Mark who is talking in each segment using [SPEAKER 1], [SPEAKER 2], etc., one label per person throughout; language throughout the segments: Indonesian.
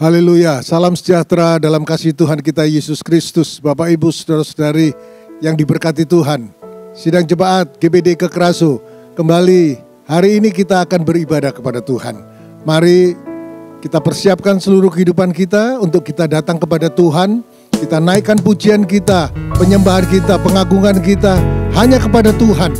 [SPEAKER 1] Haleluya, salam sejahtera dalam kasih Tuhan kita Yesus Kristus. Bapak Ibu saudara-saudari yang diberkati Tuhan, sidang jemaat GBD Kekeraso, kembali hari ini kita akan beribadah kepada Tuhan. Mari kita persiapkan seluruh kehidupan kita untuk kita datang kepada Tuhan. Kita naikkan pujian kita, penyembahan kita, pengagungan kita hanya kepada Tuhan.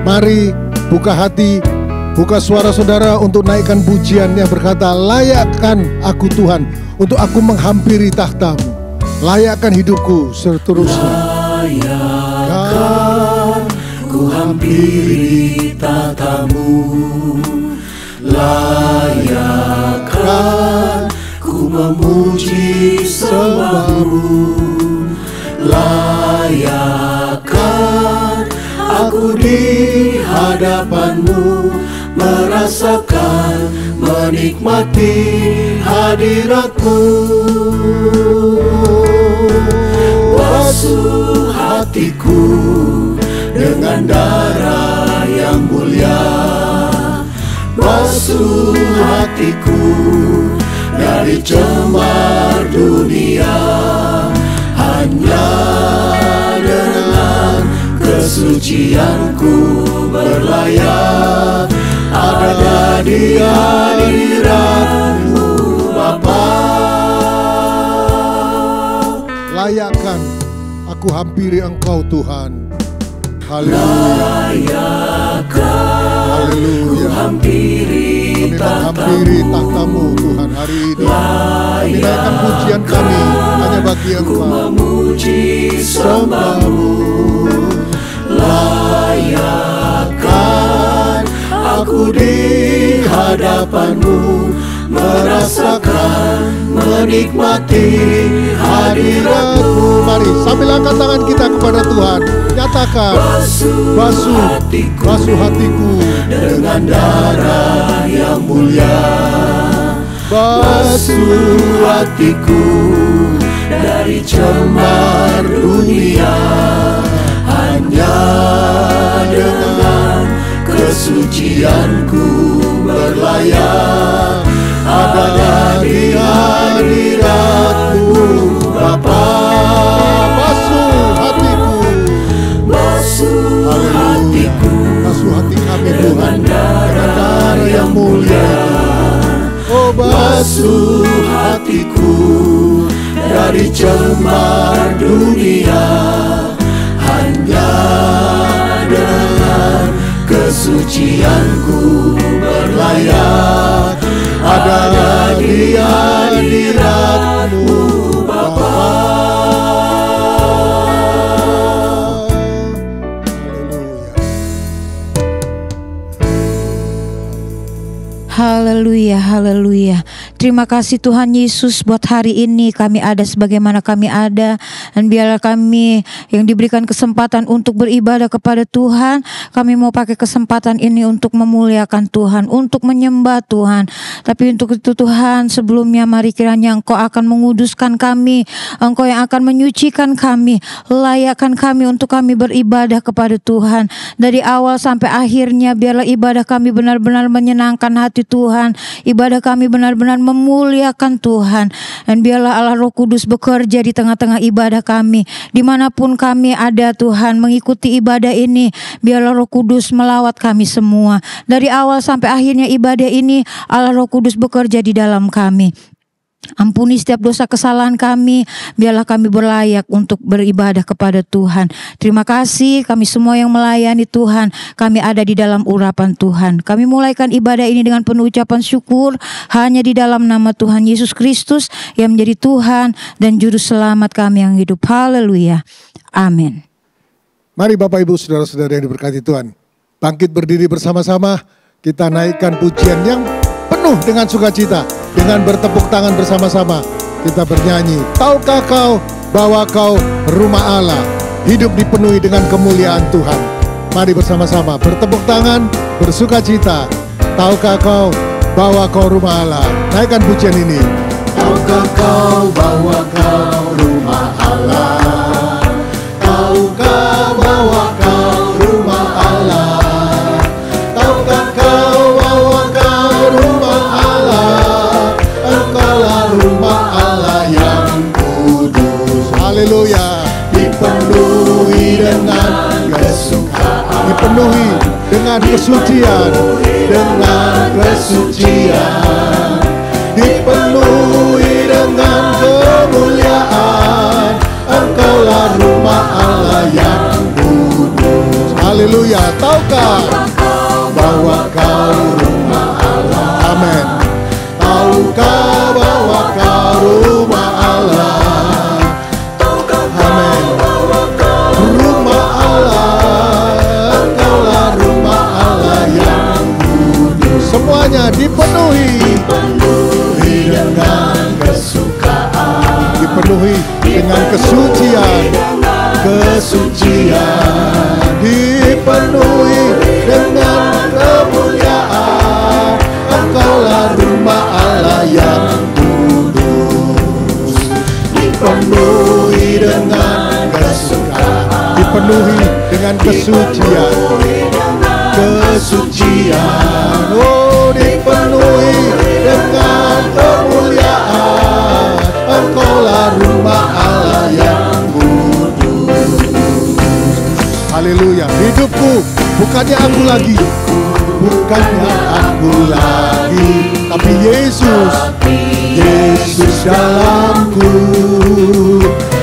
[SPEAKER 1] Mari buka hati, buka suara saudara untuk naikkan pujian yang berkata, layakkan aku Tuhan untuk aku menghampiri tahta-Mu. Layakkan hidupku seterusnya.
[SPEAKER 2] Layakkan ku hampiri tahta-Mu. Layakkan ku memuji sembah-Mu. Layakkan aku di hadapan-Mu, merasakan, menikmati hadirat-Mu. Basuh hatiku dengan darah yang mulia. Basuh hatiku dari cemar dunia. Hanya dengan kesucianku berlayak ada di hadirat-Mu Bapa.
[SPEAKER 1] Layakkan aku hampiri Engkau Tuhan. Haleluya.
[SPEAKER 2] Layakkan ku hampiri
[SPEAKER 1] menghampiri tahta-Mu Tuhan hari ini. Kami naikkan pujian kami hanya bagi Engkau.
[SPEAKER 2] Memuji sembah-Mu. Layakkan aku di hadapan-Mu, merasakan, menikmati hadirat-Mu.
[SPEAKER 1] Mari sambil angkat tangan kita kepada Tuhan, nyatakan, basuh hatiku
[SPEAKER 2] dengan darah yang mulia. Basuh hatiku dari cemar dunia. Hanya dengan kesucianku berlayak ada di hadirat-Mu Bapa.
[SPEAKER 1] Basuh hatiku,
[SPEAKER 2] basuh hatiku,
[SPEAKER 1] basuh hati kami
[SPEAKER 2] dengan darah yang mulia.
[SPEAKER 1] Oh,
[SPEAKER 2] basuh hatiku dari cemar dunia. Hanya dengan kesucianku berlayak ada di hadirat-Mu Bapa.
[SPEAKER 3] Haleluya, haleluya. Terima kasih Tuhan Yesus buat hari ini kami ada sebagaimana kami ada. Dan biarlah kami yang diberikan kesempatan untuk beribadah kepada Tuhan. Kami mau pakai kesempatan ini untuk memuliakan Tuhan, untuk menyembah Tuhan. Tapi untuk itu Tuhan, sebelumnya mari kiranya Engkau akan menguduskan kami. Engkau yang akan menyucikan kami. Layakkan kami untuk kami beribadah kepada Tuhan. Dari awal sampai akhirnya biarlah ibadah kami benar-benar menyenangkan hati Tuhan. Ibadah kami benar-benar memuliakan Tuhan. Dan biarlah Allah Roh Kudus bekerja di tengah-tengah ibadah kami. Dimanapun kami ada Tuhan mengikuti ibadah ini, biarlah Roh Kudus melawat kami semua. Dari awal sampai akhirnya ibadah ini, Allah Roh Kudus bekerja di dalam kami. Ampuni setiap dosa kesalahan kami, biarlah kami berlayak untuk beribadah kepada Tuhan. Terima kasih kami semua yang melayani Tuhan, kami ada di dalam urapan Tuhan. Kami mulaikan ibadah ini dengan penuh ucapan syukur, hanya di dalam nama Tuhan Yesus Kristus yang menjadi Tuhan dan Juru Selamat kami yang hidup. Haleluya, amin.
[SPEAKER 1] Mari Bapak Ibu saudara-saudara yang diberkati Tuhan, bangkit berdiri bersama-sama, kita naikkan pujian yang penuh dengan sukacita. Dengan bertepuk tangan bersama-sama kita bernyanyi, tahukah kau bahwa kau rumah Allah, hidup dipenuhi dengan kemuliaan Tuhan. Mari bersama-sama bertepuk tangan, bersukacita. Tahukah kau bahwa kau rumah Allah? Naikkan pujian ini.
[SPEAKER 2] Tahukah kau bahwa kau rumah Allah? Tahukah bahwa kau rumah Allah? Tahukah kau bahwa kau rumah Allah? Engkaulah rumah
[SPEAKER 1] Haleluya.
[SPEAKER 2] dipenuhi dengan kesukaan,
[SPEAKER 1] Dipenuhi dengan kesucian.
[SPEAKER 2] dengan kesucian, dipenuhi dengan kemuliaan. Engkaulah rumah Allah yang kudus.
[SPEAKER 1] Haleluya. Tahukah?
[SPEAKER 2] Bahwa kau rumah Allah.
[SPEAKER 1] Amin.
[SPEAKER 2] Tahukah bahwa kau rumah Allah?
[SPEAKER 1] Amin.
[SPEAKER 2] Rumah Allah, engkaulah rumah Allah yang kudus.
[SPEAKER 1] Semuanya dipenuhi.
[SPEAKER 2] Dipenuhi dengan kesukaan,
[SPEAKER 1] Dipenuhi dengan kesucian.
[SPEAKER 2] kesucian, dipenuhi dengan kemuliaan. Engkaulah rumah Allah yang kudus. Dipenuhi dengan kesukaan,
[SPEAKER 1] Dipenuhi dengan kesucian.
[SPEAKER 2] kesucian, oh dipenuhi dengan kemuliaan. Engkaulah rumah Allah yang kudus.
[SPEAKER 1] Haleluya. Hidupku bukannya aku lagi,
[SPEAKER 2] Bukannya aku lagi,
[SPEAKER 1] tapi Yesus.
[SPEAKER 2] Yesus dalamku.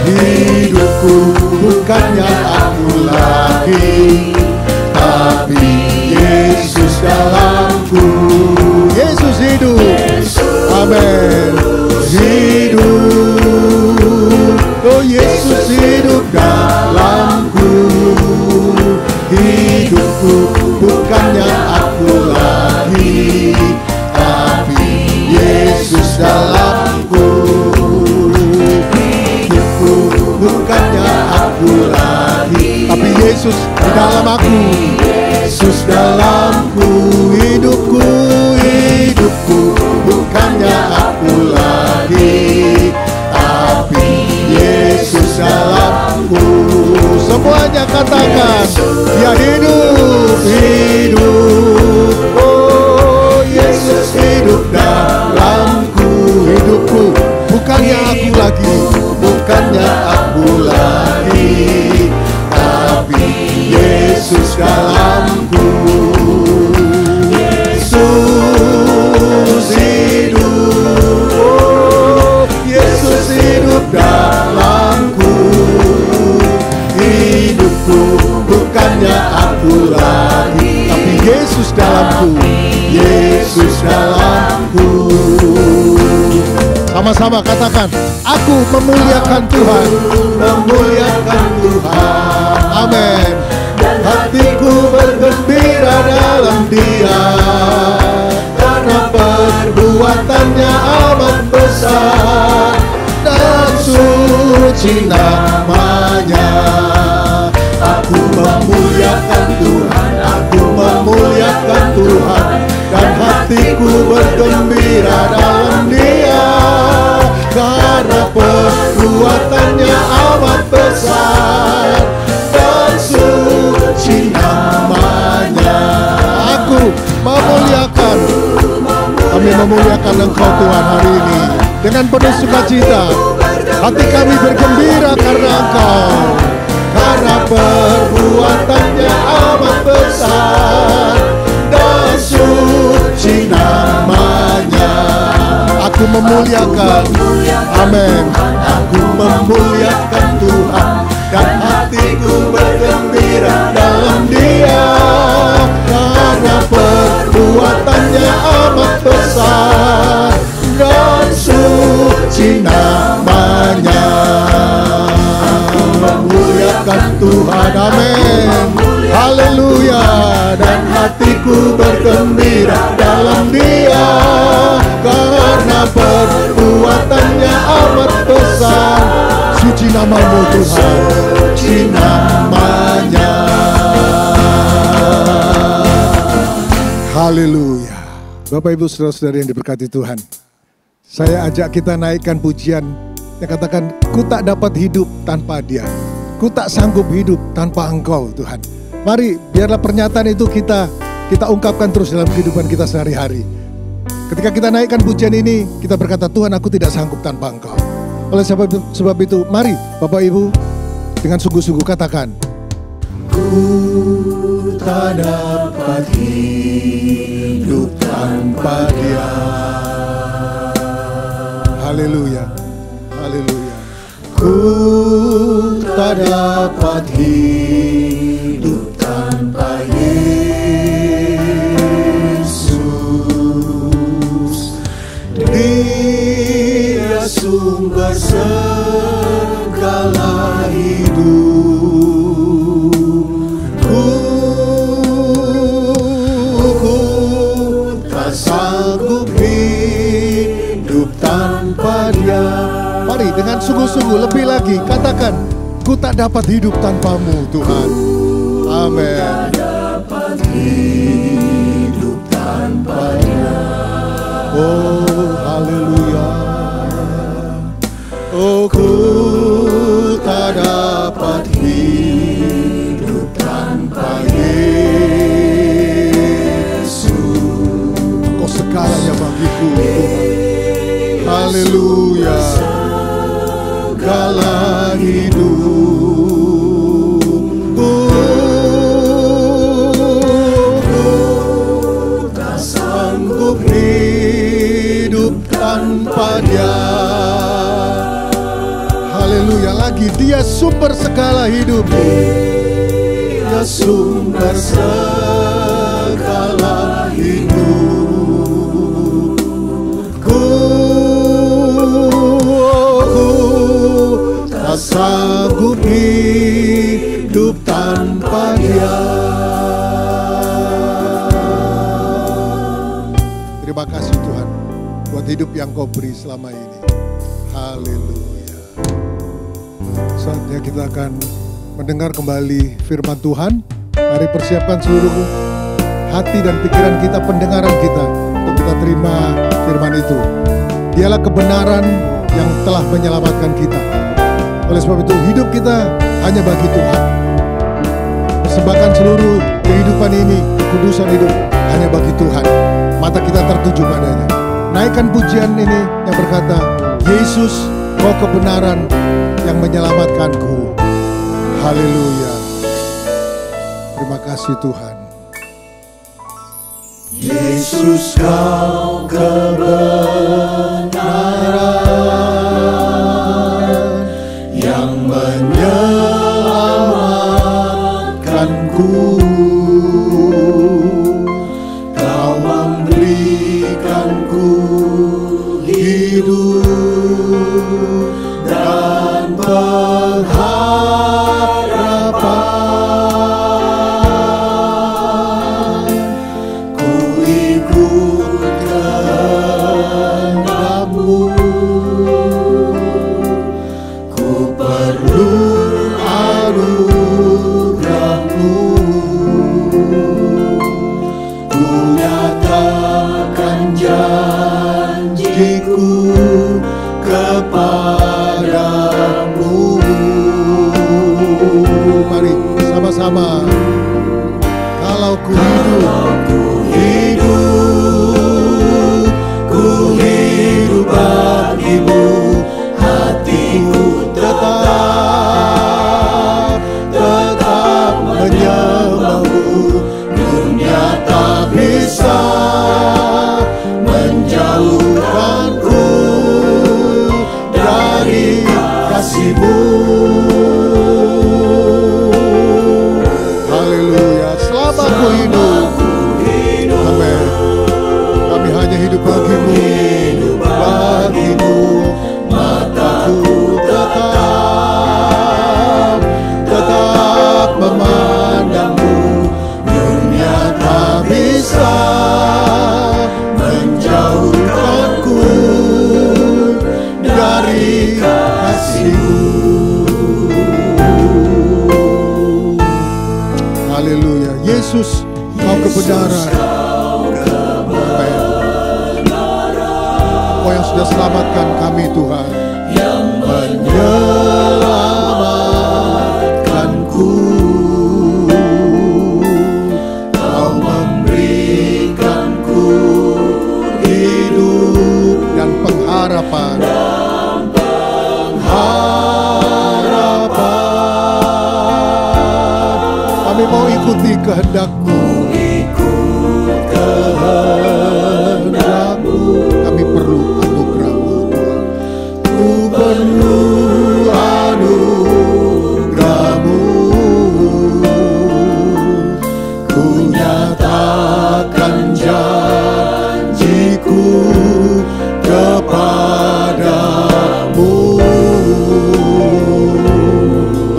[SPEAKER 2] Hidupku bukannya aku lagi, tapi Yesus dalamku.
[SPEAKER 1] Yesus hidup. Amin.
[SPEAKER 2] Hidup, oh Yesus hidup dalamku. Hidupku bukannya aku lagi, tapi Yesus dalamku. Hidupku bukannya aku lagi,
[SPEAKER 1] Tapi Yesus di dalam aku.
[SPEAKER 2] Yesus dalamku. Hidupku, hidupku bukannya aku lagi, tapi Yesus dalamku.
[SPEAKER 1] Semuanya katakan, dia hidup.
[SPEAKER 2] Hidup, oh Yesus hidup dalamku.
[SPEAKER 1] Hidupku bukannya aku lagi,
[SPEAKER 2] Bukannya aku lagi, tapi Yesus dalamku. Yesus hidup, oh Yesus hidup dalamku. Hidupku bukannya aku lagi,
[SPEAKER 1] tapi Yesus dalamku.
[SPEAKER 2] Yesus dalamku.
[SPEAKER 1] Sama-sama katakan, aku memuliakan Tuhan.
[SPEAKER 2] Memuliakan Tuhan,
[SPEAKER 1] Amin.
[SPEAKER 2] dan hatiku bergembira dalam Dia, karena perbuatannya amat besar dan suci namanya. Aku memuliakan Tuhan, aku memuliakan Tuhan, dan hatiku bergembira dalam Dia, karena perbuatannya amat besar dan suci namanya.
[SPEAKER 1] Aku memuliakan. Kami memuliakan Engkau Tuhan hari ini dengan penuh sukacita. Hati kami bergembira karena Engkau.
[SPEAKER 2] Karena perbuatannya amat besar dan suci namanya.
[SPEAKER 1] Aku memuliakan. Amin.
[SPEAKER 2] Aku memuliakan Tuhan, dan hatiku bergembira dalam Dia, karena perbuatannya amat besar dan suci namanya. Aku memuliakan Tuhan,
[SPEAKER 1] Amin.
[SPEAKER 2] haleluya, dan hatiku bergembira dalam Dia, karena perbuatannya amat besar.
[SPEAKER 1] Suci namamu Tuhan.
[SPEAKER 2] Suci namanya.
[SPEAKER 1] Haleluya. Bapak Ibu saudara-saudari yang diberkati Tuhan, saya ajak kita naikkan pujian yang katakan, ku tak dapat hidup tanpa Dia, ku tak sanggup hidup tanpa Engkau Tuhan. Mari biarlah pernyataan itu kita ungkapkan terus dalam kehidupan kita sehari-hari. Ketika kita naikkan pujian ini, kita berkata, Tuhan, aku tidak sanggup tanpa Engkau. Oleh sebab itu, mari Bapak Ibu dengan sungguh-sungguh katakan,
[SPEAKER 2] ku tak dapat hidup tanpa Dia.
[SPEAKER 1] Haleluya, haleluya.
[SPEAKER 2] Ku tak dapat hidup tanpa Yesus. Dia sumber segala hidup. Ku tak sanggup hidup tanpa Dia.
[SPEAKER 1] Mari dengan sungguh-sungguh lebih lagi katakan, ku tak dapat hidup tanpamu Tuhan. Amin.
[SPEAKER 2] Tak dapat hidup tanpa Dia.
[SPEAKER 1] Oh haleluya.
[SPEAKER 2] Oh, ku tak dapat hidup tanpa Yesus.
[SPEAKER 1] Kau segalanya bagiku Tuhan. Haleluya.
[SPEAKER 2] Segala hidupku, ku tak sanggup hidup tanpa Dia.
[SPEAKER 1] Haleluya lagi, Dia sumber segala hidup.
[SPEAKER 2] Dia sumber segala hidupku. Tak sanggup hidup tanpa Dia.
[SPEAKER 1] Terima kasih Tuhan buat hidup yang Kau beri selama ini. Haleluya. Saatnya kita akan mendengar kembali firman Tuhan. Mari persiapkan seluruh hati dan pikiran kita, pendengaran kita, untuk kita terima firman itu. Dialah kebenaran yang telah menyelamatkan kita. Oleh sebab itu hidup kita hanya bagi Tuhan. Persembahkan seluruh kehidupan ini, kekudusan hidup hanya bagi Tuhan. Mata kita tertuju padanya. Naikkan pujian ini yang berkata, Yesus, Kau kebenaran yang menyelamatkanku. Haleluya. Terima kasih Tuhan.
[SPEAKER 2] Yesus, Kau kebenaran yang menyelamatkanku. Kau memberikanku hidup dan pengharapan. Ku ikut kehendak-Mu. Ku perlu anugerah-Mu. Ku nyatakan janjiku kepadamu.
[SPEAKER 1] Mari sama-sama. Kalau ku hidup,
[SPEAKER 2] Ku hidup bagi-Mu. Hatiku tetap menyembah-Mu. Dunia tak bisa menjauhkanku dari kasih-Mu.
[SPEAKER 1] haleluya. Selama ku hidup. Amin. Kami hanya hidup bagi-Mu.
[SPEAKER 2] Bagi-Mu, mataku tetap memandang-Mu. Dunia tak bisa menjauhkanku dari kasih-Mu.
[SPEAKER 1] Haleluya. Yesus, Kau kebenaran. Amin. Kau yang sudah selamatkan kami Tuhan.
[SPEAKER 2] Yang menyelamatkanku. Kau memberikanku hidup
[SPEAKER 1] Dan pengharapan.
[SPEAKER 2] dan
[SPEAKER 1] Kami mau ikuti kehendak-Mu. Kami perlu anugerah-Mu, Tuhan. Ku perlu anugerah-Mu. Ku nyatakan janjiku kepadamu.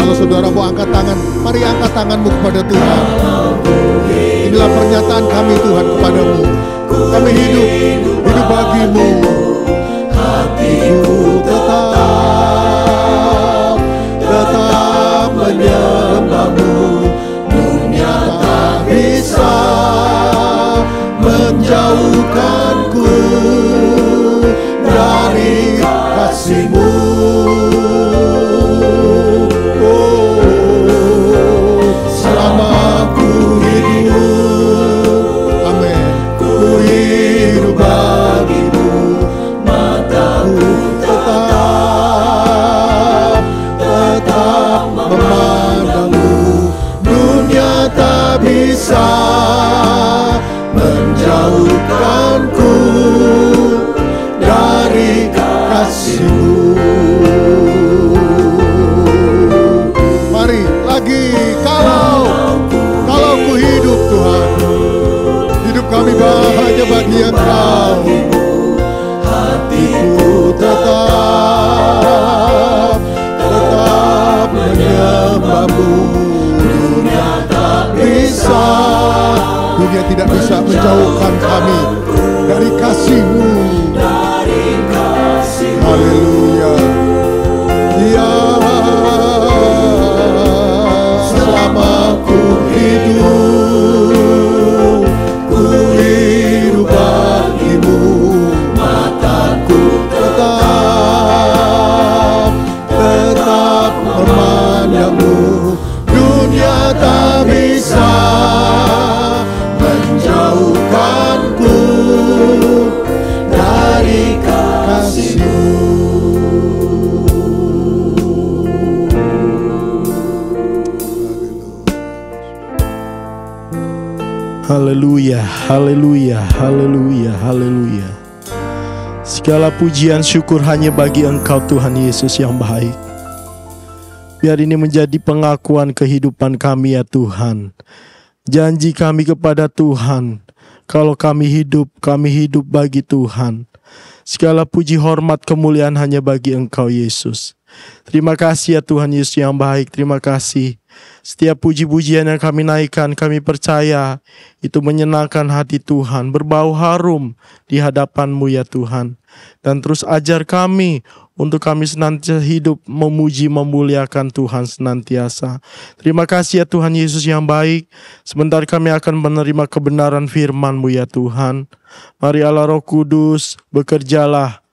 [SPEAKER 1] Kalau saudara mau angkat tangan, mari angkat tanganmu kepada Tuhan. Inilah pernyataan kami, Tuhan, kepadamu. Kami hidup bagimu. Hatiku tetap menyembahmu. Dunia tak bisa menjauhkanku dari kasih-Mu. Selama ku hidup, amin, ku hidup bagimu. Mataku tetap memandangmu. Dunia tak bisa menjauhkanku dari kasih-Mu. Mari lagi, kalau ku hidup, Tuhan, hidup kami bahagia bagi Engkau. Hatiku tetap menyembahmu. Dunia tidak bisa menjauhkan kami dari kasih-Mu. Haleluya. Ya, selama ku hidup bagimu. Mataku tetap memandangmu. Dunia tak bisa menjauhkanku dari kasih-Mu.
[SPEAKER 4] Haleluya, haleluya, haleluya, haleluya. Segala pujian syukur hanya bagi Engkau, Tuhan Yesus yang baik. Biar ini menjadi pengakuan kehidupan kami, ya Tuhan. Janji kami kepada Tuhan, kalau kami hidup bagi Tuhan. Segala puji, hormat, kemuliaan hanya bagi Engkau, Yesus. Terima kasih ya Tuhan Yesus yang baik, terima kasih. Setiap puji-pujian yang kami naikkan, kami percaya itu menyenangkan hati Tuhan, berbau harum di hadapan-Mu ya Tuhan. Dan terus ajar kami untuk kami senantiasa hidup memuji, memuliakan Tuhan senantiasa. Terima kasih ya Tuhan Yesus yang baik. Sebentar kami akan menerima kebenaran firman-Mu ya Tuhan. Mari Allah Roh Kudus, bekerjalah,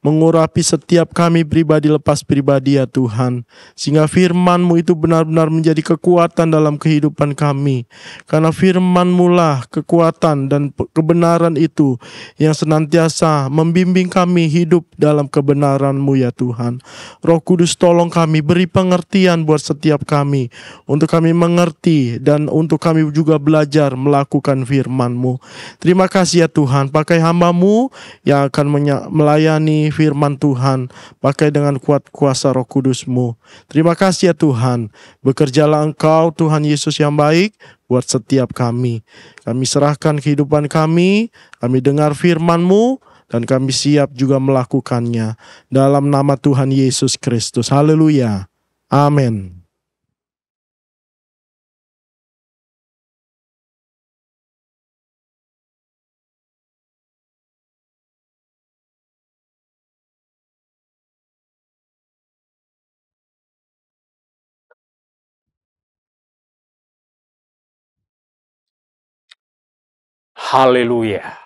[SPEAKER 4] mengurapi setiap kami pribadi lepas pribadi ya Tuhan. Sehingga firman-Mu itu benar-benar menjadi kekuatan dalam kehidupan kami. Karena firman-Mu lah kekuatan dan kebenaran itu yang senantiasa membimbing kami hidup dalam kebenaran-Mu ya Tuhan. Roh Kudus tolong kami, beri pengertian buat setiap kami. Untuk kami mengerti dan untuk kami juga belajar melakukan firman-Mu. Terima kasih ya Tuhan, pakai hamba-Mu yang akan melayani firman Tuhan, pakai dengan kuat kuasa Roh Kudus-Mu. Terima kasih ya Tuhan, bekerjalah Engkau Tuhan Yesus yang baik buat setiap kami. Kami serahkan kehidupan kami dengar firman-Mu, dan kami siap juga melakukannya. Dalam nama Tuhan Yesus Kristus, haleluya, amin.
[SPEAKER 5] Haleluya.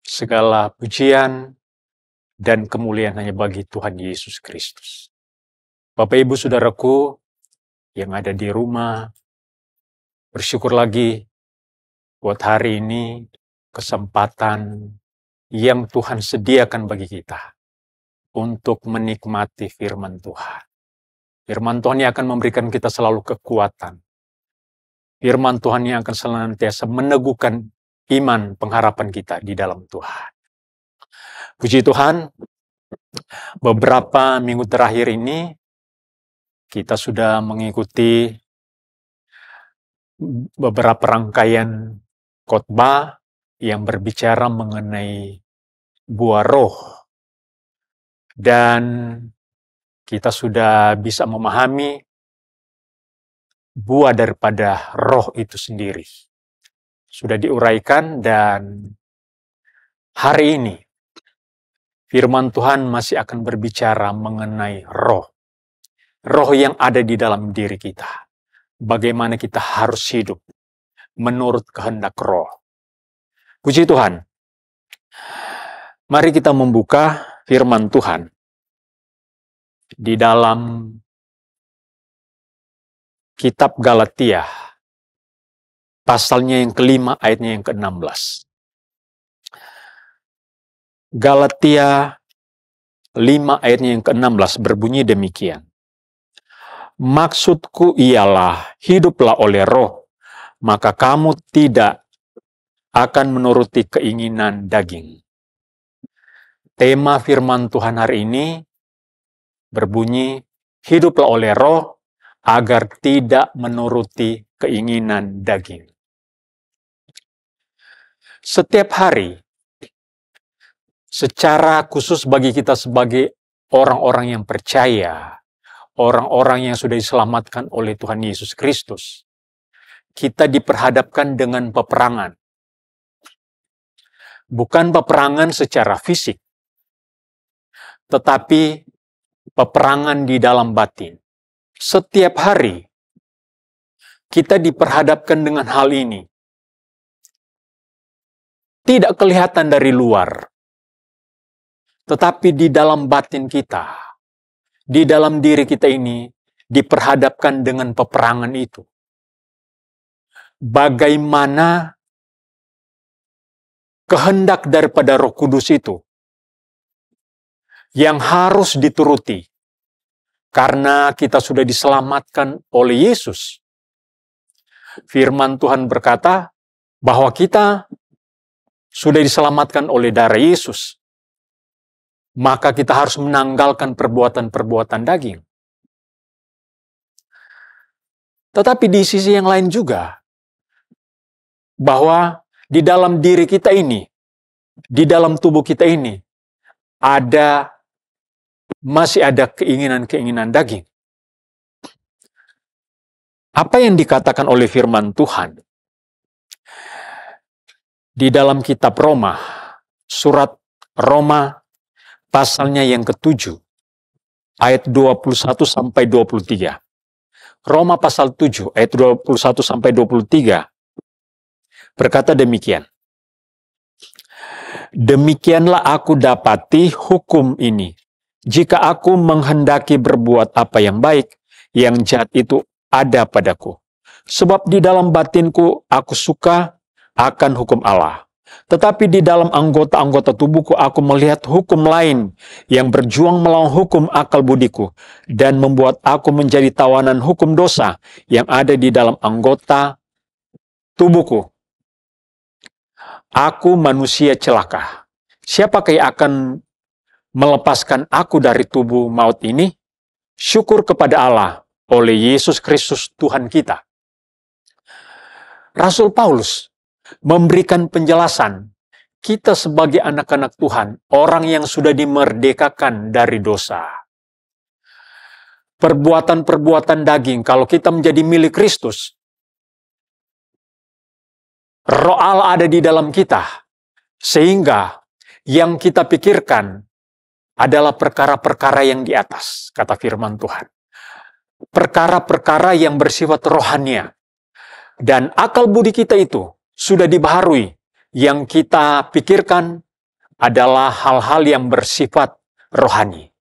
[SPEAKER 5] Segala pujian dan kemuliaan hanya bagi Tuhan Yesus Kristus. Bapak Ibu Saudaraku yang ada di rumah, bersyukur lagi buat hari ini, kesempatan yang Tuhan sediakan bagi kita untuk menikmati firman Tuhan. Firman Tuhan yang akan memberikan kita selalu kekuatan, Firman Tuhan yang akan senantiasa meneguhkan iman pengharapan kita di dalam Tuhan. Puji Tuhan, beberapa minggu terakhir ini kita sudah mengikuti beberapa rangkaian khotbah yang berbicara mengenai buah roh. Dan kita sudah bisa memahami buah daripada roh itu sendiri. Sudah diuraikan, dan hari ini firman Tuhan masih akan berbicara mengenai roh. Roh yang ada di dalam diri kita. Bagaimana kita harus hidup menurut kehendak roh. Puji Tuhan. Mari kita membuka firman Tuhan di dalam kitab Galatia, pasalnya yang kelima, ayatnya yang ke-16. Galatia 5 ayatnya yang ke-16 berbunyi demikian. Maksudku ialah, hiduplah oleh roh, maka kamu tidak akan menuruti keinginan daging. Tema firman Tuhan hari ini berbunyi, hiduplah oleh roh, agar tidak menuruti keinginan daging. Setiap hari, secara khusus bagi kita sebagai orang-orang yang percaya, orang-orang yang sudah diselamatkan oleh Tuhan Yesus Kristus, kita diperhadapkan dengan peperangan. Bukan peperangan secara fisik, tetapi peperangan di dalam batin. Setiap hari, kita diperhadapkan dengan hal ini. Tidak kelihatan dari luar, tetapi di dalam batin kita, di dalam diri kita ini, diperhadapkan dengan peperangan itu. Bagaimana kehendak daripada Roh Kudus itu yang harus dituruti. Karena kita sudah diselamatkan oleh Yesus. Firman Tuhan berkata bahwa kita sudah diselamatkan oleh darah Yesus. Maka kita harus menanggalkan perbuatan-perbuatan daging. Tetapi di sisi yang lain juga, bahwa di dalam diri kita ini, di dalam tubuh kita ini, masih ada keinginan-keinginan daging. Apa yang dikatakan oleh firman Tuhan di dalam kitab Roma, surat Roma pasalnya yang ke-7, ayat 21 sampai 23. Roma pasal 7 ayat 21 sampai 23 berkata demikian. Demikianlah aku dapati hukum ini. Jika aku menghendaki berbuat apa yang baik, yang jahat itu ada padaku. Sebab di dalam batinku aku suka akan hukum Allah. Tetapi di dalam anggota-anggota tubuhku aku melihat hukum lain yang berjuang melawan hukum akal budiku dan membuat aku menjadi tawanan hukum dosa yang ada di dalam anggota tubuhku. Aku manusia celaka. Siapakah yang akan melepaskan aku dari tubuh maut ini? Syukur kepada Allah oleh Yesus Kristus Tuhan kita. Rasul Paulus memberikan penjelasan, kita sebagai anak-anak Tuhan, orang yang sudah dimerdekakan dari dosa. Perbuatan-perbuatan daging, kalau kita menjadi milik Kristus, Roh Allah ada di dalam kita, sehingga yang kita pikirkan adalah perkara-perkara yang di atas, kata firman Tuhan. Perkara-perkara yang bersifat rohania. Dan akal budi kita itu sudah dibaharui. Yang kita pikirkan adalah hal-hal yang bersifat rohani.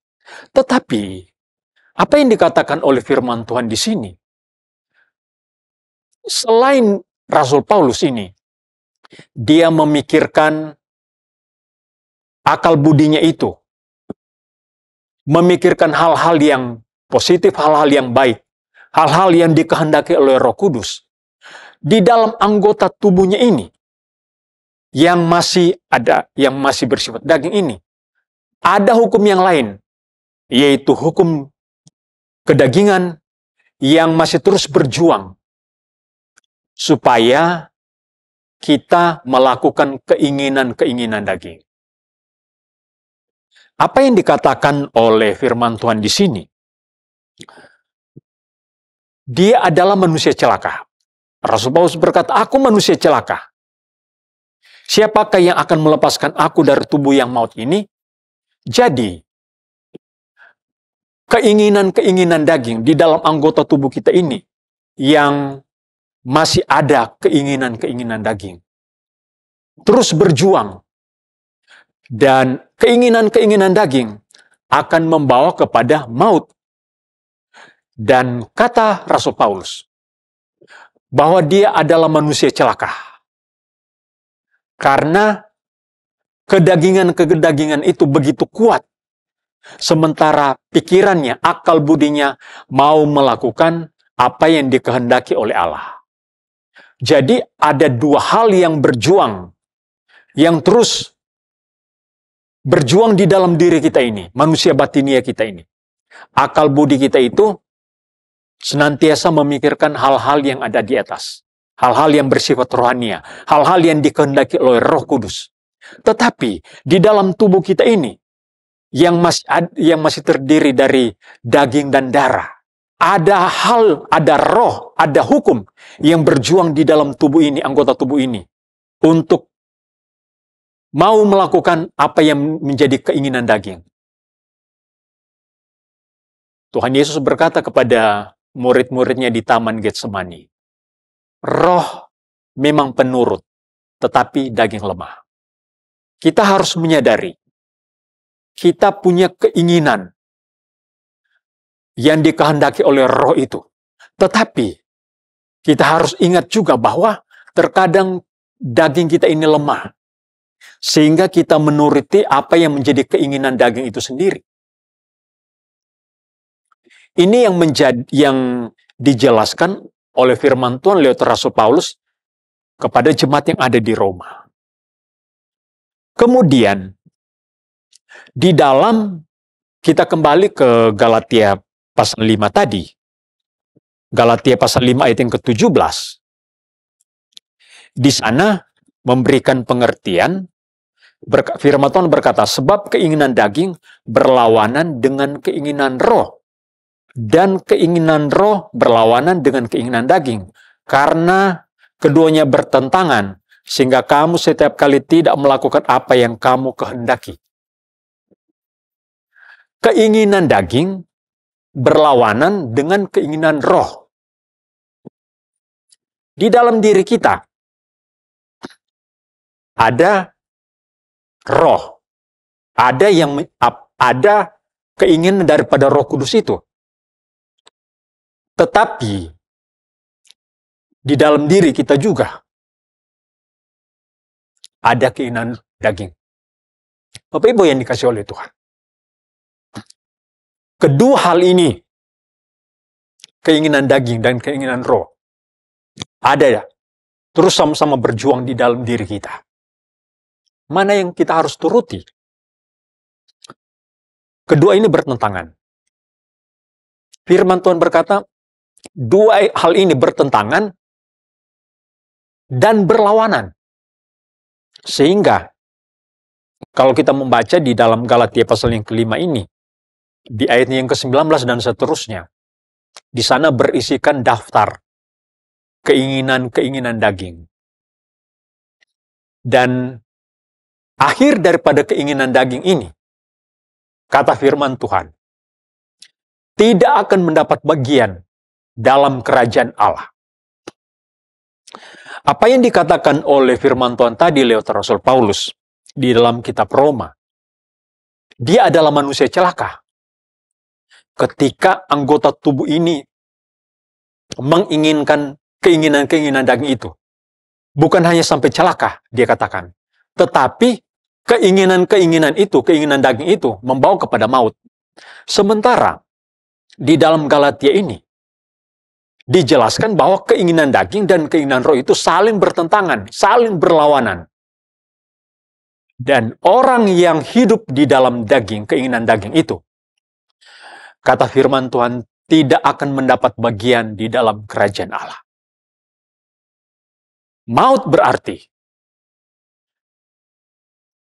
[SPEAKER 5] Tetapi, apa yang dikatakan oleh firman Tuhan di sini? Selain Rasul Paulus ini, dia memikirkan akal budinya itu. Memikirkan hal-hal yang positif, hal-hal yang baik. Hal-hal yang dikehendaki oleh Roh Kudus. di dalam anggota tubuhnya ini yang masih bersifat daging ini, ada hukum yang lain, yaitu hukum kedagingan yang masih terus berjuang supaya kita melakukan keinginan-keinginan daging. Apa yang dikatakan oleh firman Tuhan di sini? Dia adalah manusia celaka. Rasul Paulus berkata, aku manusia celaka. Siapakah yang akan melepaskan aku dari tubuh yang maut ini? Jadi, keinginan-keinginan daging di dalam anggota tubuh kita ini yang masih ada keinginan-keinginan daging terus berjuang, dan keinginan-keinginan daging akan membawa kepada maut. Dan kata Rasul Paulus bahwa dia adalah manusia celaka karena kedagingan itu begitu kuat, sementara pikirannya, akal budinya mau melakukan apa yang dikehendaki oleh Allah. Jadi ada dua hal yang berjuang, yang terus berjuang di dalam diri kita ini, manusia batinia kita ini. Akal budi kita itu senantiasa memikirkan hal-hal yang ada di atas, hal-hal yang bersifat rohania, hal-hal yang dikehendaki oleh Roh Kudus. Tetapi di dalam tubuh kita ini yang masih terdiri dari daging dan darah, ada hal, ada roh, ada hukum yang berjuang di dalam tubuh ini, anggota tubuh ini, untuk mau melakukan apa yang menjadi keinginan daging. Tuhan Yesus berkata kepada murid-muridnya di Taman Getsemani, roh memang penurut, tetapi daging lemah. Kita harus menyadari, kita punya keinginan yang dikehendaki oleh roh itu. Tetapi, kita harus ingat juga bahwa terkadang daging kita ini lemah, sehingga kita menuruti apa yang menjadi keinginan daging itu sendiri. Ini yang dijelaskan oleh firman Tuhan lewat Rasul Paulus kepada jemaat yang ada di Roma. Kemudian, di dalam, kita kembali ke Galatia pasal 5 tadi. Galatia pasal 5 ayat yang ke-17. Di sana memberikan pengertian, firman Tuhan berkata, sebab keinginan daging berlawanan dengan keinginan roh, dan keinginan roh berlawanan dengan keinginan daging, karena keduanya bertentangan, sehingga kamu setiap kali tidak melakukan apa yang kamu kehendaki. Keinginan daging berlawanan dengan keinginan roh. Di dalam diri kita ada roh, ada keinginan daripada Roh Kudus itu. Tetapi di dalam diri kita juga ada keinginan daging. Bapak Ibu yang dikasih oleh Tuhan. Kedua hal ini, keinginan daging dan keinginan roh, ada ya, terus sama-sama berjuang di dalam diri kita. Mana yang kita harus turuti? Kedua ini bertentangan. Firman Tuhan berkata, dua hal ini bertentangan dan berlawanan. Sehingga, kalau kita membaca di dalam Galatia pasal yang kelima ini, di ayat yang ke-19 dan seterusnya, di sana berisikan daftar keinginan-keinginan daging. Dan akhir daripada keinginan daging ini, kata firman Tuhan, tidak akan mendapat bagian dalam kerajaan Allah. Apa yang dikatakan oleh firman Tuhan tadi lewat Rasul Paulus di dalam kitab Roma, dia adalah manusia celaka. Ketika anggota tubuh ini menginginkan keinginan-keinginan daging itu, bukan hanya sampai celaka, dia katakan, tetapi keinginan-keinginan itu, keinginan daging itu membawa kepada maut. Sementara di dalam Galatia ini, dijelaskan bahwa keinginan daging dan keinginan roh itu saling bertentangan, saling berlawanan. Dan orang yang hidup di dalam daging, keinginan daging itu, kata firman Tuhan, tidak akan mendapat bagian di dalam kerajaan Allah. Maut berarti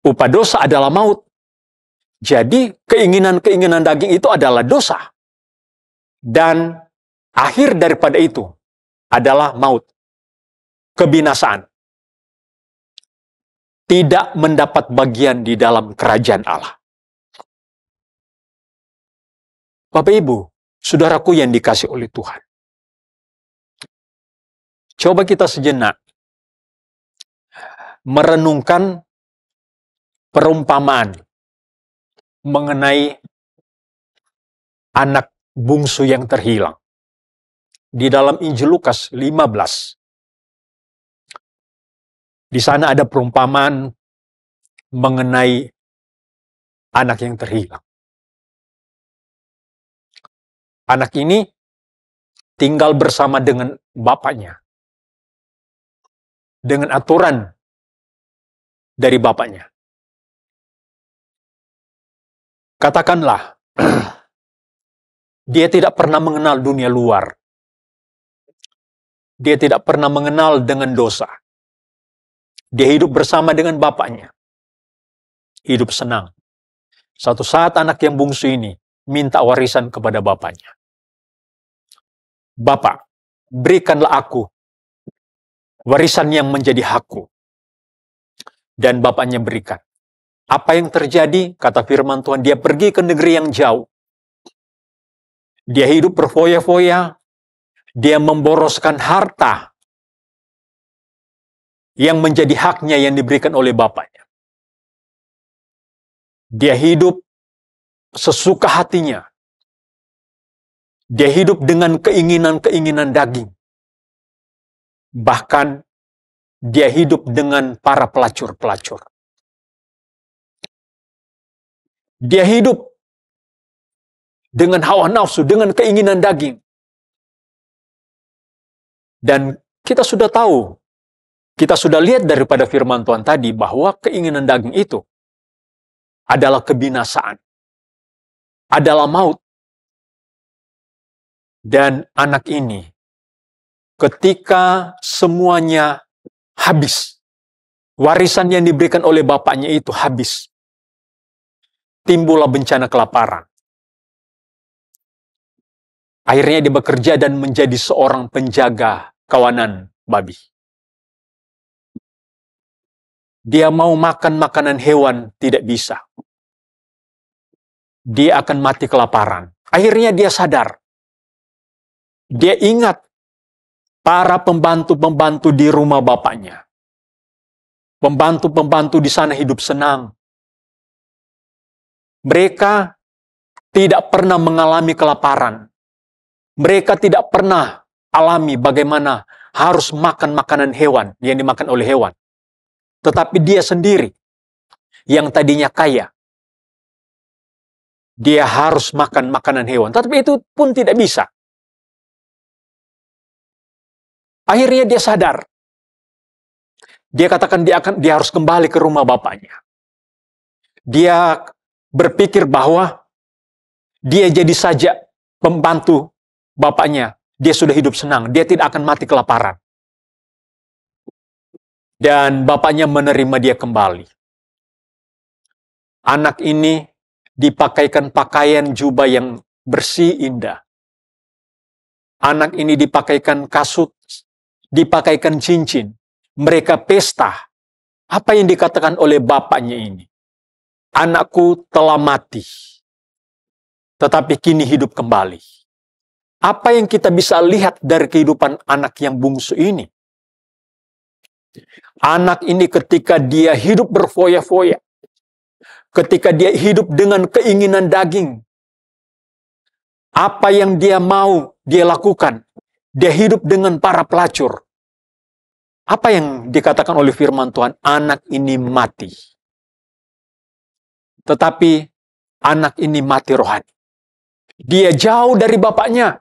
[SPEAKER 5] upah dosa adalah maut. Jadi keinginan-keinginan daging itu adalah dosa. Dan akhir daripada itu adalah maut, kebinasaan. Tidak mendapat bagian di dalam kerajaan Allah. Bapak Ibu, saudaraku yang dikasih oleh Tuhan. Coba kita sejenak merenungkan perumpamaan mengenai anak bungsu yang terhilang. Di dalam Injil Lukas 15. Di sana ada perumpamaan mengenai anak yang terhilang. Anak ini tinggal bersama dengan bapaknya. Dengan aturan dari bapaknya. Katakanlah, dia tidak pernah mengenal dunia luar. Dia tidak pernah mengenal dengan dosa. Dia hidup bersama dengan bapaknya. Hidup senang. Suatu saat anak yang bungsu ini minta warisan kepada bapaknya. Bapak, berikanlah aku warisan yang menjadi hakku. Dan bapaknya berikan. Apa yang terjadi? Kata firman Tuhan, dia pergi ke negeri yang jauh. Dia hidup berfoya-foya. Dia memboroskan harta yang menjadi haknya yang diberikan oleh bapaknya. Dia hidup sesuka hatinya. Dia hidup dengan keinginan-keinginan daging. Bahkan dia hidup dengan para pelacur-pelacur. Dia hidup dengan hawa nafsu, dengan keinginan daging. Dan kita sudah tahu, kita sudah lihat daripada firman Tuhan tadi bahwa keinginan daging itu adalah kebinasaan, adalah maut. Dan anak ini, ketika semuanya habis, warisan yang diberikan oleh bapaknya itu habis, timbullah bencana kelaparan. Akhirnya dia bekerja dan menjadi seorang penjaga kawanan babi. Dia mau makan makanan hewan, tidak bisa. Dia akan mati kelaparan. Akhirnya dia sadar. Dia ingat para pembantu-pembantu di rumah bapaknya. Pembantu-pembantu di sana hidup senang. Mereka tidak pernah mengalami kelaparan. Mereka tidak pernah alami bagaimana harus makan makanan hewan yang dimakan oleh hewan. Tetapi dia sendiri yang tadinya kaya, dia harus makan makanan hewan. Tetapi itu pun tidak bisa. Akhirnya dia sadar. Dia katakan dia harus kembali ke rumah bapaknya. Dia berpikir bahwa dia jadi saja pembantu bapaknya. Dia sudah hidup senang. Dia tidak akan mati kelaparan. Dan bapaknya menerima dia kembali. Anak ini dipakaikan pakaian jubah yang bersih indah. Anak ini dipakaikan kasut, dipakaikan cincin. Mereka pesta. Apa yang dikatakan oleh bapaknya ini? Anakku telah mati, tetapi kini hidup kembali. Apa yang kita bisa lihat dari kehidupan anak yang bungsu ini? Anak ini ketika dia hidup berfoya-foya, ketika dia hidup dengan keinginan daging, apa yang dia mau, dia lakukan. Dia hidup dengan para pelacur. Apa yang dikatakan oleh firman Tuhan? Anak ini mati. Tetapi anak ini mati rohani. Dia jauh dari bapaknya.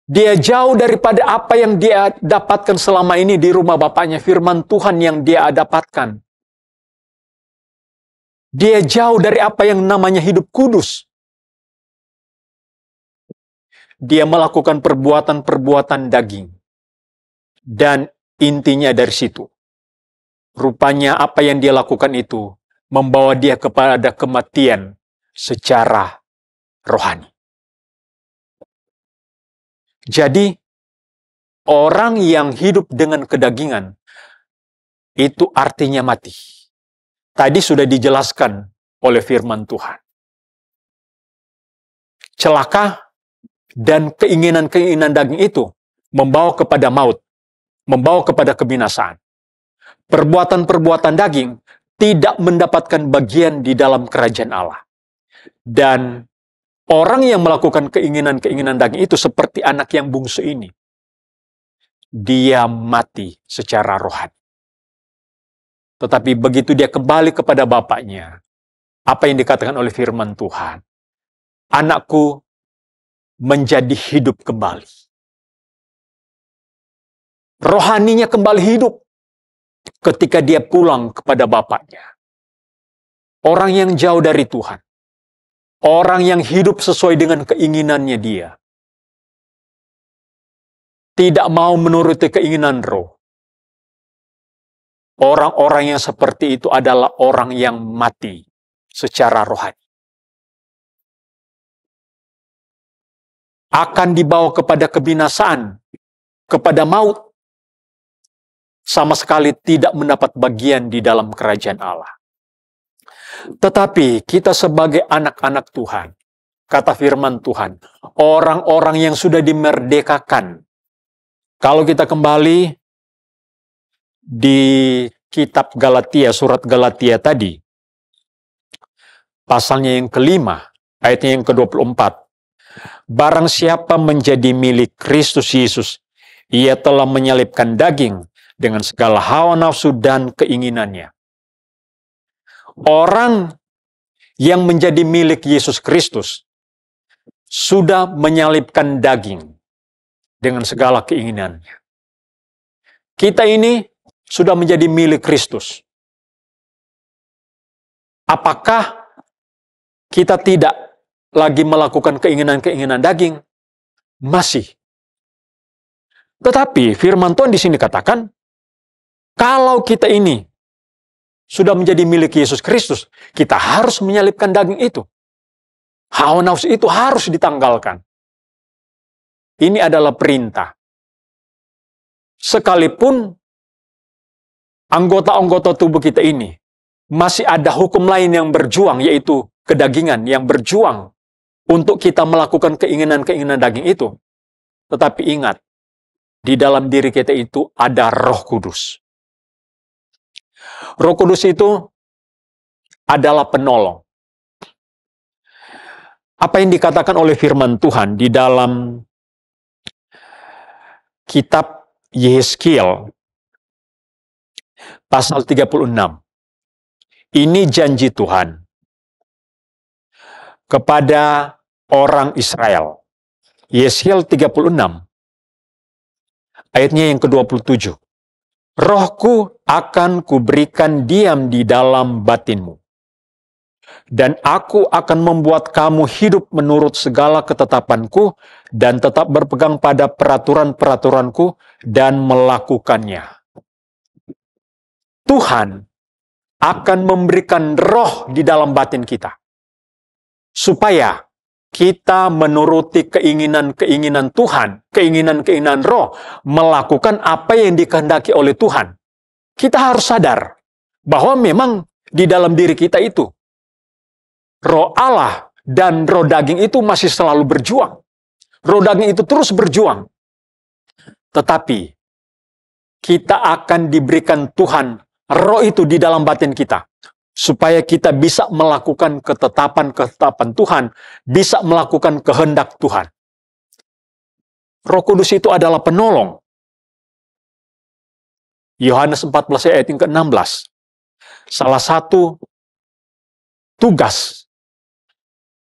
[SPEAKER 5] Dia jauh daripada apa yang dia dapatkan selama ini di rumah bapaknya, firman Tuhan yang dia dapatkan. Dia jauh dari apa yang namanya hidup kudus. Dia melakukan perbuatan-perbuatan daging. Dan intinya dari situ. Rupanya apa yang dia lakukan itu membawa dia kepada kematian secara rohani. Jadi, orang yang hidup dengan kedagingan, itu artinya mati. Tadi sudah dijelaskan oleh firman Tuhan. Celaka dan keinginan-keinginan daging itu membawa kepada maut, membawa kepada kebinasaan. Perbuatan-perbuatan daging tidak mendapatkan bagian di dalam kerajaan Allah. Dan orang yang melakukan keinginan-keinginan daging itu seperti anak yang bungsu ini. Dia mati secara rohani. Tetapi begitu dia kembali kepada bapaknya, apa yang dikatakan oleh firman Tuhan, anakku menjadi hidup kembali. Rohaninya kembali hidup ketika dia pulang kepada bapaknya. Orang yang jauh dari Tuhan. Orang yang hidup sesuai dengan keinginannya dia. Tidak mau menuruti keinginan roh. Orang-orang yang seperti itu adalah orang yang mati secara rohani. Akan dibawa kepada kebinasaan, kepada maut. Sama sekali tidak mendapat bagian di dalam kerajaan Allah. Tetapi kita sebagai anak-anak Tuhan, kata firman Tuhan, orang-orang yang sudah dimerdekakan. Kalau kita kembali di kitab Galatia, surat Galatia tadi, pasalnya yang kelima, ayatnya yang ke-24. Barang siapa menjadi milik Kristus Yesus, ia telah menyalibkan daging dengan segala hawa nafsu dan keinginannya. Orang yang menjadi milik Yesus Kristus sudah menyalibkan daging dengan segala keinginannya. Kita ini sudah menjadi milik Kristus. Apakah kita tidak lagi melakukan keinginan-keinginan daging? Masih. Tetapi firman Tuhan di sini katakan, kalau kita ini sudah menjadi milik Yesus Kristus, kita harus menyalibkan daging itu. Hawa nafsu itu harus ditanggalkan. Ini adalah perintah. Sekalipun anggota-anggota tubuh kita ini masih ada hukum lain yang berjuang, yaitu kedagingan yang berjuang untuk kita melakukan keinginan-keinginan daging itu. Tetapi ingat, di dalam diri kita itu ada Roh Kudus. Roh Kudus itu adalah penolong. Apa yang dikatakan oleh firman Tuhan di dalam kitab Yehezkiel pasal 36. Ini janji Tuhan kepada orang Israel. Yehezkiel 36 ayatnya yang ke-27. Rohku akan kuberikan diam di dalam batinmu. Dan aku akan membuat kamu hidup menurut segala ketetapanku dan tetap berpegang pada peraturan-peraturanku dan melakukannya. Tuhan akan memberikan roh di dalam batin kita. Supaya kita menuruti keinginan-keinginan Tuhan, keinginan-keinginan roh, melakukan apa yang dikehendaki oleh Tuhan. Kita harus sadar bahwa memang di dalam diri kita itu, roh Allah dan roh daging itu masih selalu berjuang. Roh daging itu terus berjuang. Tetapi, kita akan diberikan Tuhan, roh itu di dalam batin kita. Supaya kita bisa melakukan ketetapan-ketetapan Tuhan, bisa melakukan kehendak Tuhan. Roh Kudus itu adalah penolong. Yohanes 14 ayat yang ke-16. Salah satu tugas,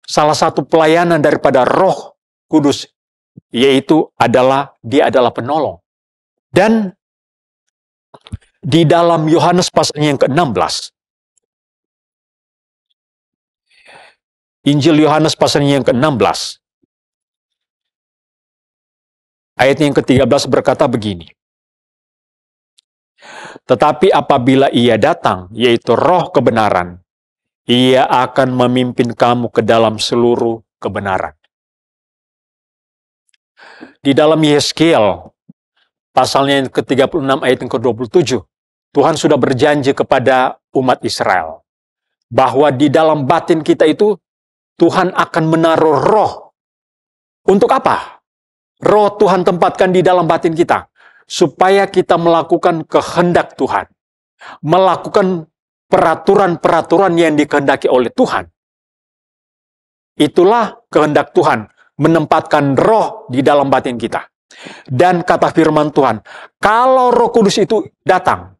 [SPEAKER 5] salah satu pelayanan daripada Roh Kudus yaitu dia adalah penolong. Dan di dalam Yohanes pasalnya yang ke-16, Injil Yohanes pasalnya yang ke-16, ayat yang ke-13 berkata begini, tetapi apabila ia datang, yaitu Roh kebenaran, ia akan memimpin kamu ke dalam seluruh kebenaran. Di dalam Yeskiel, pasalnya yang ke-36 ayat yang ke-27, Tuhan sudah berjanji kepada umat Israel bahwa di dalam batin kita itu Tuhan akan menaruh roh. Untuk apa? Roh Tuhan tempatkan di dalam batin kita supaya kita melakukan kehendak Tuhan, melakukan peraturan-peraturan yang dikehendaki oleh Tuhan. Itulah kehendak Tuhan, menempatkan roh di dalam batin kita. Dan kata firman Tuhan, kalau Roh Kudus itu datang,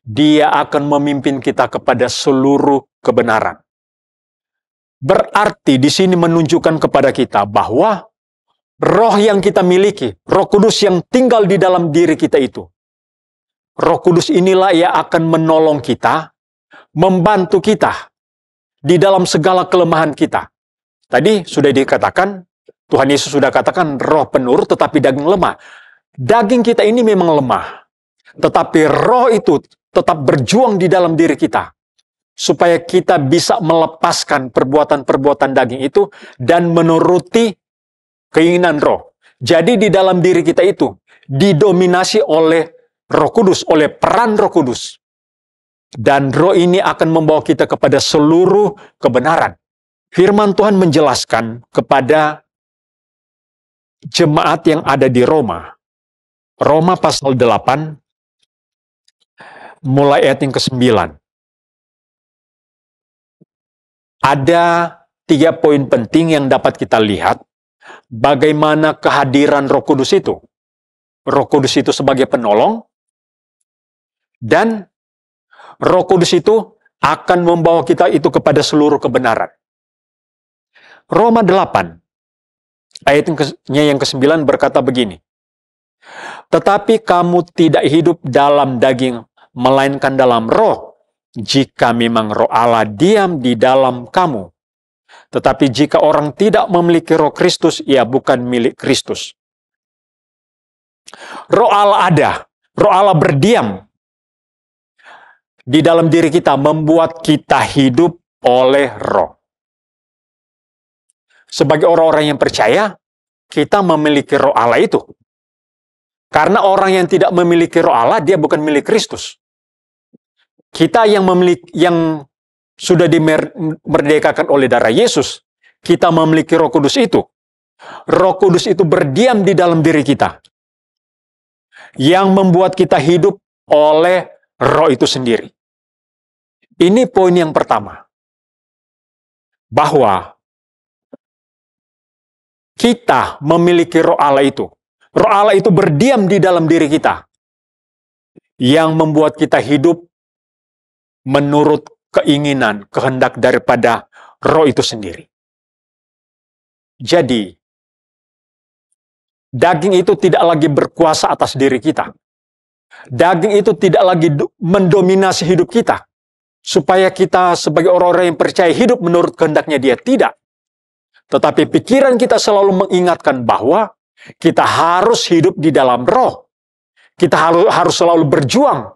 [SPEAKER 5] Dia akan memimpin kita kepada seluruh kebenaran. Berarti di sini menunjukkan kepada kita bahwa roh yang kita miliki, Roh Kudus yang tinggal di dalam diri kita itu, Roh Kudus inilah yang akan menolong kita, membantu kita di dalam segala kelemahan kita. Tadi sudah dikatakan, Tuhan Yesus sudah katakan roh penurut tetapi daging lemah. Daging kita ini memang lemah, tetapi roh itu tetap berjuang di dalam diri kita supaya kita bisa melepaskan perbuatan-perbuatan daging itu dan menuruti keinginan roh. Jadi di dalam diri kita itu didominasi oleh Roh Kudus, oleh peran Roh Kudus. Dan roh ini akan membawa kita kepada seluruh kebenaran. Firman Tuhan menjelaskan kepada jemaat yang ada di Roma. Roma pasal 8, mulai ayat yang ke-9. Ada 3 poin penting yang dapat kita lihat bagaimana kehadiran Roh Kudus itu. Roh Kudus itu sebagai penolong, dan Roh Kudus itu akan membawa kita itu kepada seluruh kebenaran. Roma 8, ayatnya yang ke-9 berkata begini, tetapi kamu tidak hidup dalam daging, melainkan dalam roh, jika memang roh Allah diam di dalam kamu. Tetapi jika orang tidak memiliki roh Kristus, ia bukan milik Kristus. Roh Allah ada, roh Allah berdiam di dalam diri kita, membuat kita hidup oleh roh. Sebagai orang-orang yang percaya, kita memiliki roh Allah itu. Karena orang yang tidak memiliki roh Allah, dia bukan milik Kristus. Kita yang sudah dimerdekakan oleh darah Yesus, kita memiliki Roh Kudus itu. Roh Kudus itu berdiam di dalam diri kita, yang membuat kita hidup oleh roh itu sendiri. Ini poin yang pertama, bahwa kita memiliki roh Allah itu. Roh Allah itu berdiam di dalam diri kita, yang membuat kita hidup menurut keinginan, kehendak daripada roh itu sendiri. Jadi, daging itu tidak lagi berkuasa atas diri kita. Daging itu tidak lagi mendominasi hidup kita, supaya kita sebagai orang-orang yang percaya hidup menurut kehendaknya Dia. Tidak. Tetapi pikiran kita selalu mengingatkan bahwa kita harus hidup di dalam roh. Kita harus selalu berjuang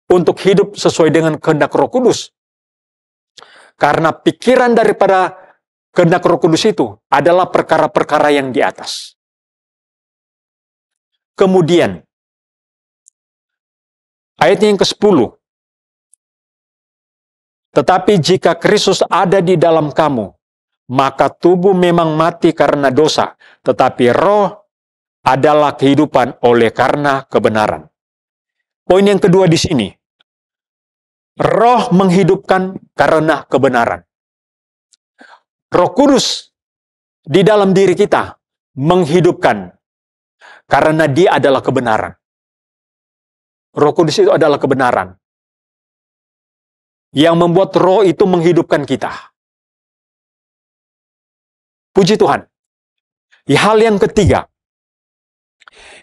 [SPEAKER 5] untuk hidup sesuai dengan kehendak Roh Kudus. Karena pikiran daripada kehendak Roh Kudus itu adalah perkara-perkara yang di atas. Kemudian, ayat yang ke-10. Tetapi jika Kristus ada di dalam kamu, maka tubuh memang mati karena dosa, tetapi roh adalah kehidupan oleh karena kebenaran. Poin yang kedua di sini, roh menghidupkan karena kebenaran. Roh Kudus di dalam diri kita menghidupkan karena Dia adalah kebenaran. Roh Kudus itu adalah kebenaran yang membuat roh itu menghidupkan kita. Puji Tuhan. Hal yang ketiga,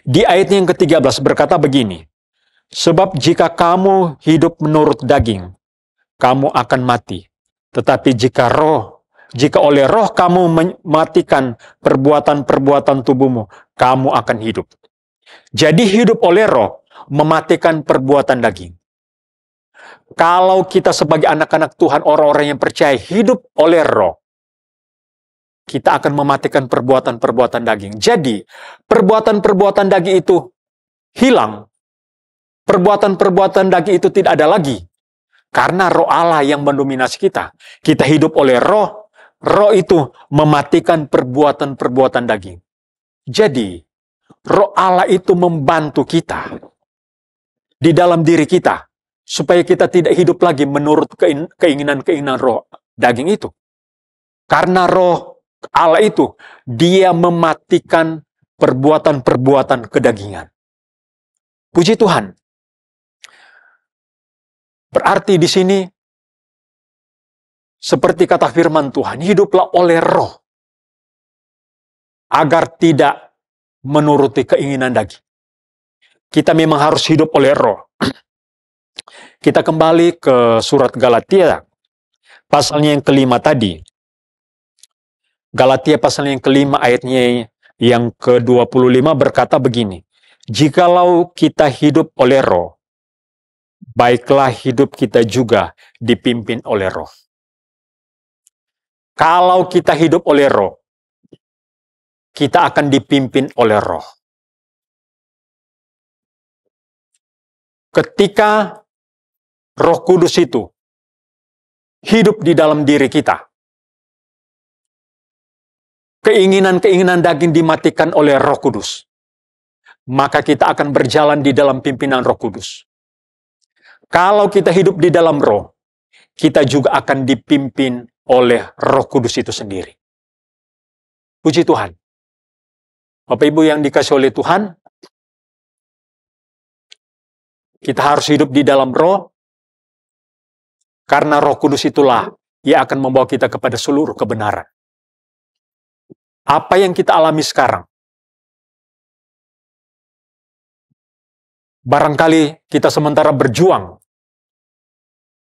[SPEAKER 5] di ayat yang ke-13 berkata begini, sebab jika kamu hidup menurut daging, kamu akan mati. Tetapi jika oleh roh kamu mematikan perbuatan-perbuatan tubuhmu, kamu akan hidup. Jadi hidup oleh roh mematikan perbuatan daging. Kalau kita sebagai anak-anak Tuhan, orang-orang yang percaya hidup oleh roh, kita akan mematikan perbuatan-perbuatan daging. Jadi, perbuatan-perbuatan daging itu hilang. Perbuatan-perbuatan daging itu tidak ada lagi. Karena roh Allah yang mendominasi kita. Kita hidup oleh roh, roh itu mematikan perbuatan-perbuatan daging. Jadi, roh Allah itu membantu kita di dalam diri kita, supaya kita tidak hidup lagi menurut keinginan-keinginan roh daging itu. Karena roh Allah itu, dia mematikan perbuatan-perbuatan kedagingan. Puji Tuhan. Berarti di sini, seperti kata firman Tuhan, hiduplah oleh roh, agar tidak menuruti keinginan daging. Kita memang harus hidup oleh roh. Kita kembali ke surat Galatia, pasalnya yang kelima tadi. Galatia pasalnya yang kelima ayatnya yang ke-25 berkata begini, jikalau kita hidup oleh roh, baiklah hidup kita juga dipimpin oleh roh. Kalau kita hidup oleh roh, kita akan dipimpin oleh roh. Ketika Roh Kudus itu hidup di dalam diri kita, keinginan-keinginan daging dimatikan oleh Roh Kudus, maka kita akan berjalan di dalam pimpinan Roh Kudus. Kalau kita hidup di dalam roh, kita juga akan dipimpin oleh Roh Kudus itu sendiri. Puji Tuhan. Bapak Ibu yang dikasihi oleh Tuhan, kita harus hidup di dalam roh, karena Roh Kudus itulah yang akan membawa kita kepada seluruh kebenaran. Apa yang kita alami sekarang, barangkali kita sementara berjuang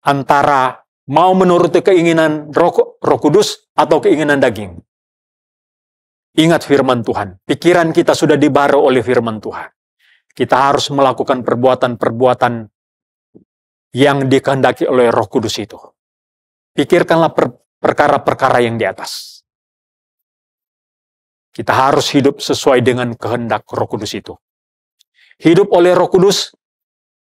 [SPEAKER 5] antara mau menuruti keinginan Roh Kudus atau keinginan daging. Ingat firman Tuhan, pikiran kita sudah dibaru oleh firman Tuhan. Kita harus melakukan perbuatan-perbuatan yang dikehendaki oleh Roh Kudus itu. Pikirkanlah perkara-perkara yang di atas. Kita harus hidup sesuai dengan kehendak Roh Kudus itu. Hidup oleh Roh Kudus,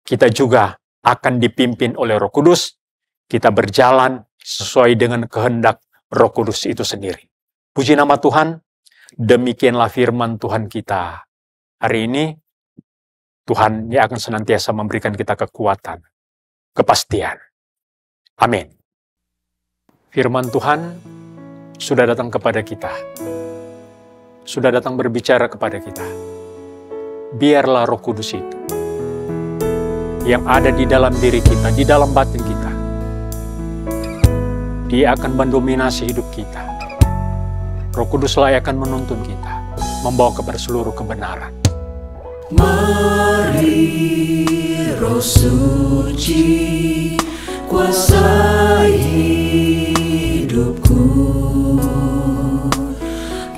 [SPEAKER 5] kita juga akan dipimpin oleh Roh Kudus. Kita berjalan sesuai dengan kehendak Roh Kudus itu sendiri. Puji nama Tuhan, demikianlah firman Tuhan kita. Hari ini, Tuhan yang akan senantiasa memberikan kita kekuatan, kepastian. Amin. Firman Tuhan sudah datang kepada kita. Sudah datang berbicara kepada kita. Biarlah Roh Kudus itu yang ada di dalam diri kita, di dalam batin kita. Dia akan mendominasi hidup kita. Roh Kuduslah yang akan menuntun kita, membawa kepada seluruh kebenaran.
[SPEAKER 2] Mari Roh Suci kuasai hidupku,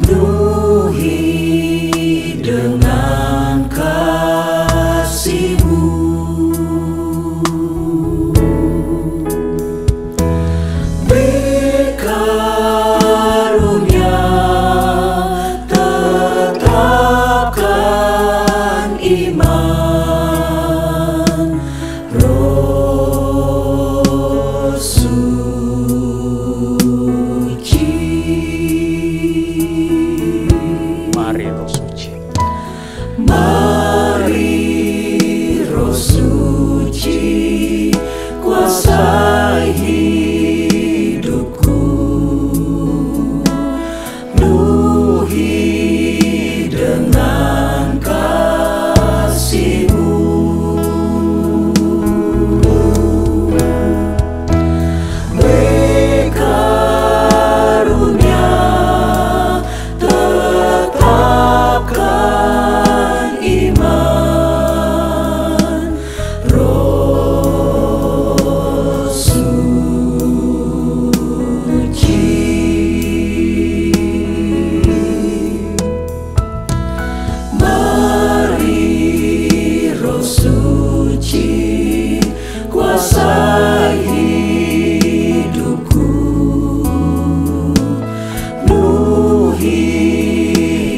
[SPEAKER 2] penuhi dengan kasih-Mu. Beri karunia, tetapkan iman, Roh Suci.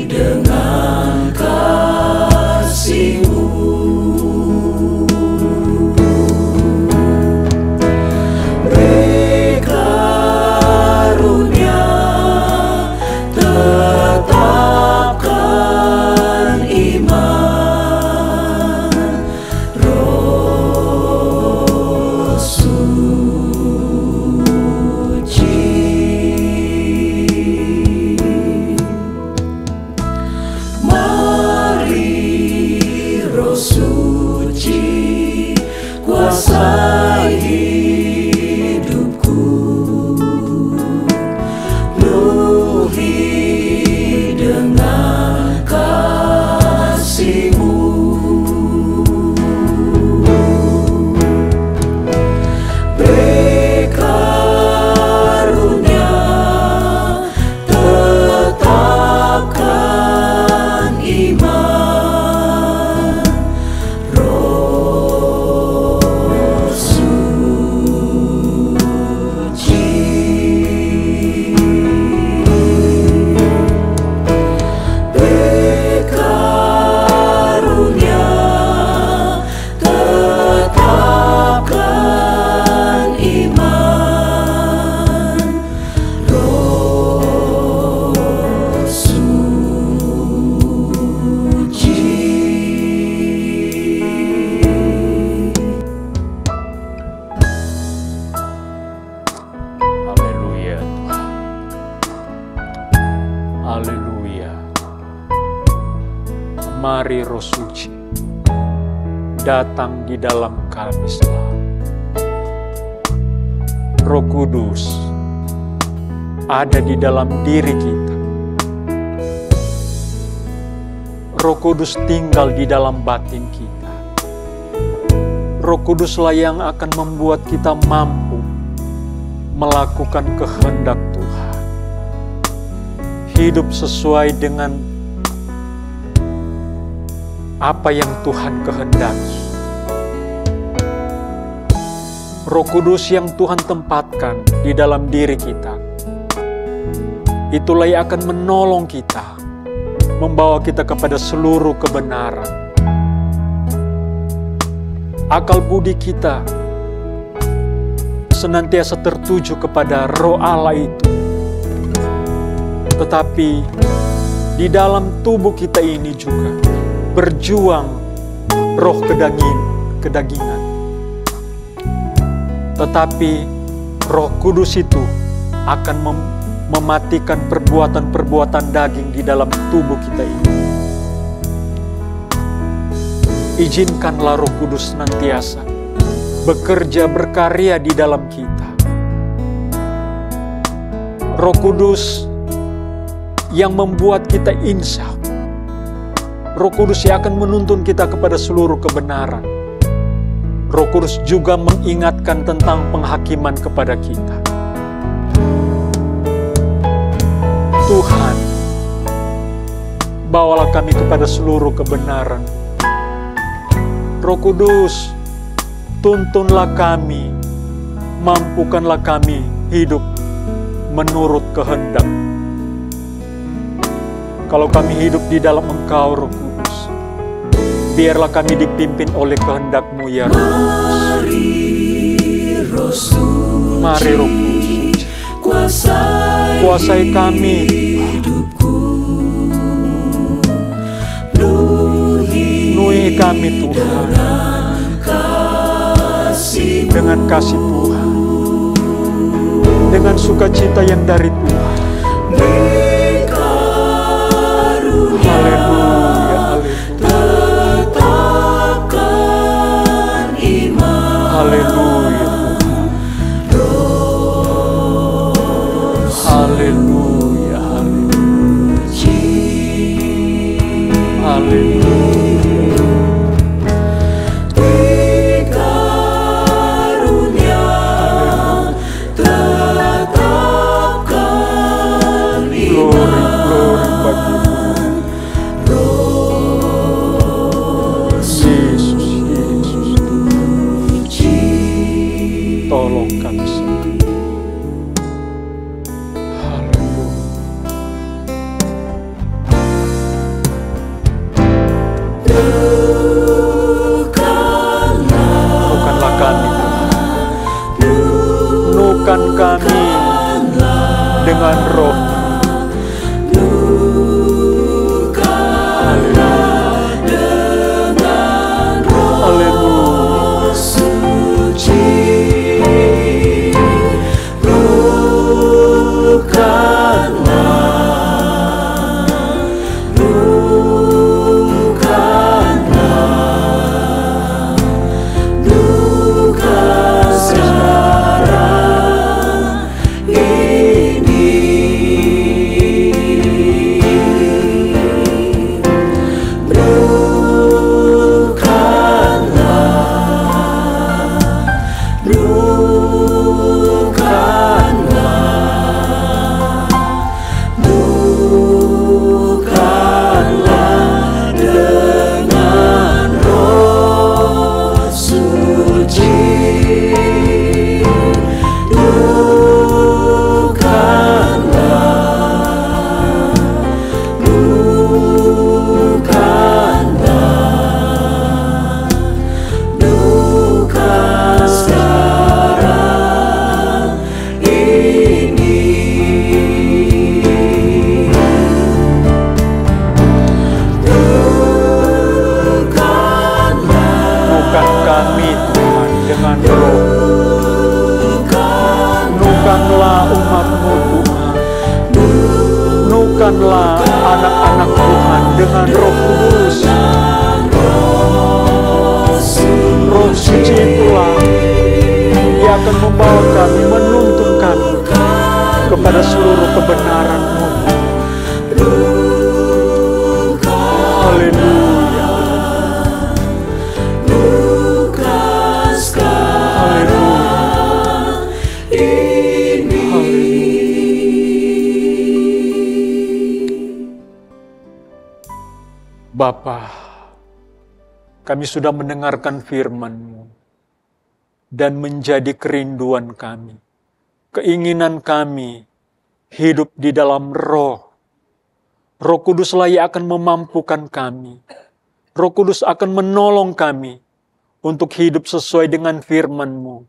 [SPEAKER 2] dengan kasih-Mu. Beri karunia, tetapkan iman, Roh Suci. Mari Roh Suci kuasai hidupku, penuhi dengan kasih-Mu. Beri karunia, tetapkan iman, Roh Suci. Beri karunia, tetapkan iman, Roh Suci.
[SPEAKER 5] Haleluya Tuhan. Haleluya. Mari Roh Suci datang di dalam kami selalu. Roh Kudus ada di dalam diri kita. Roh Kudus tinggal di dalam batin kita. Roh Kuduslah yang akan membuat kita mampu melakukan kehendak Tuhan. Hidup sesuai dengan apa yang Tuhan kehendaki. Roh Kudus yang Tuhan tempatkan di dalam diri kita, itulah yang akan menolong kita, membawa kita kepada seluruh kebenaran. Akal budi kita senantiasa tertuju kepada Roh Allah itu. Tetapi di dalam tubuh kita ini juga berjuang roh kedagingan. Tetapi Roh Kudus itu akan mematikan perbuatan-perbuatan daging di dalam tubuh kita ini. Izinkanlah Roh Kudus senantiasa bekerja berkarya di dalam kita. Roh Kudus yang membuat kita insaf. Roh Kudus yang akan menuntun kita kepada seluruh kebenaran. Roh Kudus juga mengingatkan tentang penghakiman kepada kita. Tuhan, bawalah kami kepada seluruh kebenaran. Roh Kudus, tuntunlah kami, mampukanlah kami hidup menurut kehendak. Kalau kami hidup di dalam Engkau, Roh Kudus, biarlah kami dipimpin oleh kehendak-Mu, ya Roh Kudus. Mari Roh Kudus, kuasai kami, penuhi kami Tuhan dengan kasih Tuhan, dengan sukacita yang dari Tuhan. Haleluya, haleluya, haleluya, haleluya. Tolong kami semua. Haleluya. mampukanlah anak-anak Tuhan dengan Roh Kudus. Roh suci itulah yang akan membawa kami, menuntun kami kepada seluruh kebenaran-Mu. Haleluya. Bapa, kami sudah mendengarkan firman-Mu dan menjadi kerinduan kami, keinginan kami hidup di dalam Roh. Roh Kuduslah yang akan memampukan kami. Roh Kudus akan menolong kami untuk hidup sesuai dengan firman-Mu.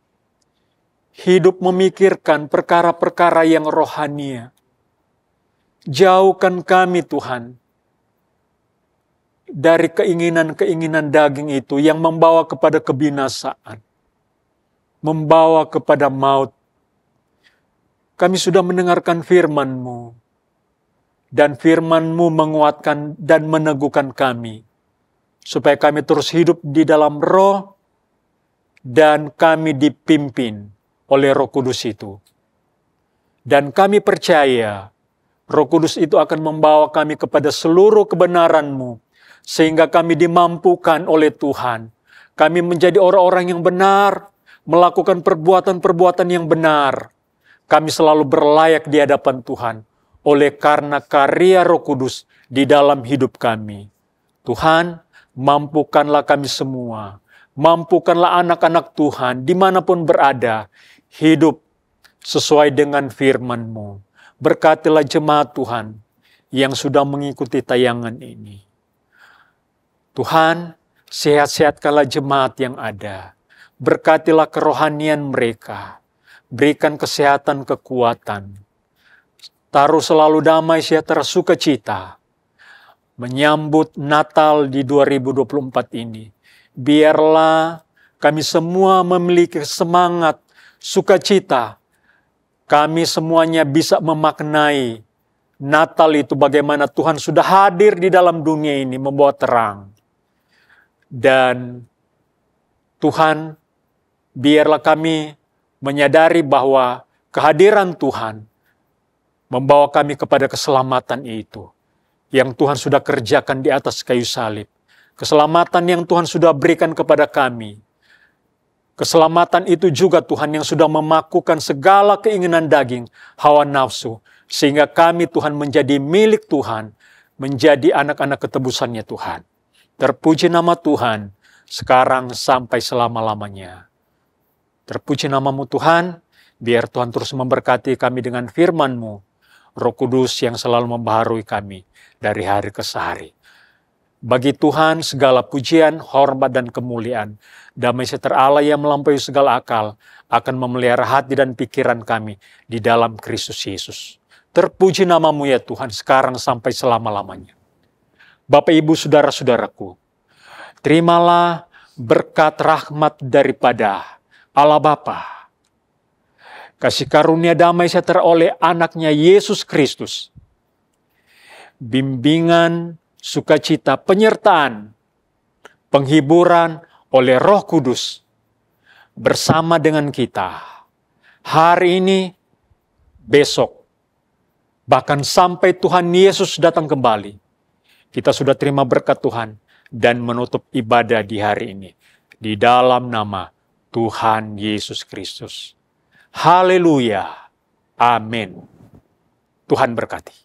[SPEAKER 5] Hidup memikirkan perkara-perkara yang rohania. Jauhkan kami Tuhan dari keinginan-keinginan daging itu yang membawa kepada kebinasaan, membawa kepada maut. Kami sudah mendengarkan firman-Mu, dan firman-Mu menguatkan dan meneguhkan kami, supaya kami terus hidup di dalam Roh, dan kami dipimpin oleh Roh Kudus itu. Dan kami percaya, Roh Kudus itu akan membawa kami kepada seluruh kebenaran-Mu, sehingga kami dimampukan oleh Tuhan. Kami menjadi orang-orang yang benar, melakukan perbuatan-perbuatan yang benar. Kami selalu berlayak di hadapan Tuhan, oleh karena karya Roh Kudus di dalam hidup kami. Tuhan, mampukanlah kami semua, mampukanlah anak-anak Tuhan dimanapun berada, hidup sesuai dengan firman-Mu. Berkatilah jemaat Tuhan yang sudah mengikuti tayangan ini. Tuhan, sehat-sehatkanlah jemaat yang ada. Berkatilah kerohanian mereka. Berikan kesehatan, kekuatan. Taruh selalu damai, sejahtera, sukacita. Menyambut Natal di 2024 ini. Biarlah kami semua memiliki semangat, sukacita. Kami semuanya bisa memaknai Natal itu bagaimana Tuhan sudah hadir di dalam dunia ini membawa terang. Dan Tuhan, biarlah kami menyadari bahwa kehadiran Tuhan membawa kami kepada keselamatan itu, yang Tuhan sudah kerjakan di atas kayu salib. Keselamatan yang Tuhan sudah berikan kepada kami. Keselamatan itu juga Tuhan yang sudah memakukan segala keinginan daging, hawa nafsu, sehingga kami Tuhan menjadi milik Tuhan, menjadi anak-anak ketebusannya Tuhan. Terpuji nama Tuhan, sekarang sampai selama-lamanya. Terpuji nama-Mu Tuhan, biar Tuhan terus memberkati kami dengan firman-Mu, Roh Kudus yang selalu membaharui kami dari hari ke hari. Bagi Tuhan segala pujian, hormat, dan kemuliaan. Damai sejahtera Allah yang melampaui segala akal akan memelihara hati dan pikiran kami di dalam Kristus Yesus. Terpuji nama-Mu ya Tuhan, sekarang sampai selama-lamanya. Bapak, Ibu, Saudara-saudaraku, terimalah berkat rahmat daripada Allah Bapa, kasih karunia damai sejahtera oleh anaknya Yesus Kristus, bimbingan, sukacita, penyertaan, penghiburan oleh Roh Kudus bersama dengan kita hari ini, besok, bahkan sampai Tuhan Yesus datang kembali. Kita sudah terima berkat Tuhan dan menutup ibadah di hari ini di dalam nama Tuhan Yesus Kristus. Haleluya. Amin. Tuhan berkati.